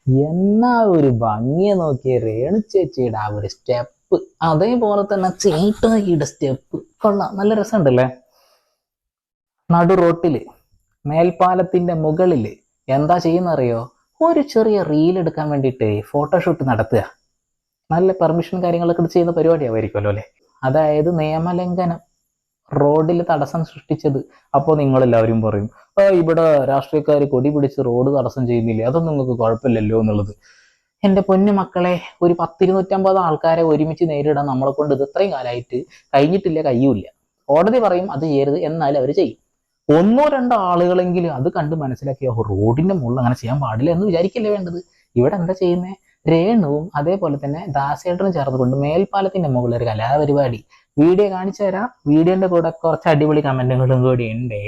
എന്നാ ഒരു ഭംഗിയെ നോക്കിയ രേണു ചേച്ചിയുടെ ആ ഒരു സ്റ്റെപ്പ്, അതേപോലെ തന്നെ ചേട്ടായിയുടെ സ്റ്റെപ്പ് കൊള്ളാം, നല്ല രസമുണ്ടല്ലേ. നടു റോട്ടില് മേൽപ്പാലത്തിന്റെ മുകളില് എന്താ ചെയ്യുന്നറിയോ? ഒരു ചെറിയ റീൽ എടുക്കാൻ വേണ്ടിയിട്ട് ഫോട്ടോഷൂട്ട് നടത്തുക. നല്ല പെർമിഷൻ കാര്യങ്ങളൊക്കെ ചെയ്യുന്ന പരിപാടിയാവുമായിരിക്കുമല്ലോ അല്ലെ. അതായത് നിയമലംഘനം, റോഡിൽ തടസ്സം സൃഷ്ടിച്ചത്. അപ്പോൾ നിങ്ങളെല്ലാവരും പറയും, ഇവിടെ രാഷ്ട്രീയക്കാർ കൊടി പിടിച്ച് റോഡ് തടസ്സം ചെയ്യുന്നില്ലേ, അതൊന്നും നിങ്ങൾക്ക് കുഴപ്പമില്ലല്ലോ എന്നുള്ളത്. എൻ്റെ പൊന്നു മക്കളെ, ഒരു 10-250 ആൾക്കാരെ ഒരുമിച്ച് നേരിടാൻ നമ്മളെ കൊണ്ട് ഇത് ഇത്രയും കാലമായിട്ട് കഴിഞ്ഞിട്ടില്ല, കഴിയൂല. കോടതി പറയും അത് ചെയ്യരുത്, എന്നാലും അവർ ചെയ്യും. 1-2 ആളുകളെങ്കിലും അത് കണ്ട് മനസ്സിലാക്കിയോ റോഡിന്റെ മുകളിൽ അങ്ങനെ ചെയ്യാൻ പാടില്ല എന്ന് വിചാരിക്കല്ലേ വേണ്ടത്. ഇവിടെ എന്താ ചെയ്യുന്നത്? രേണുവും അതേപോലെ തന്നെ ദാസേട്ടനും ചേർന്നുകൊണ്ട് മേൽപ്പാലത്തിന്റെ മുകളിൽ ഒരു കലാപരിപാടി. വീഡിയോ കാണിച്ചു തരാം. വീഡിയോന്റെ കൂടെ കുറച്ച് അടിപൊളി കമന്റുകളും കൂടി ഉണ്ട്.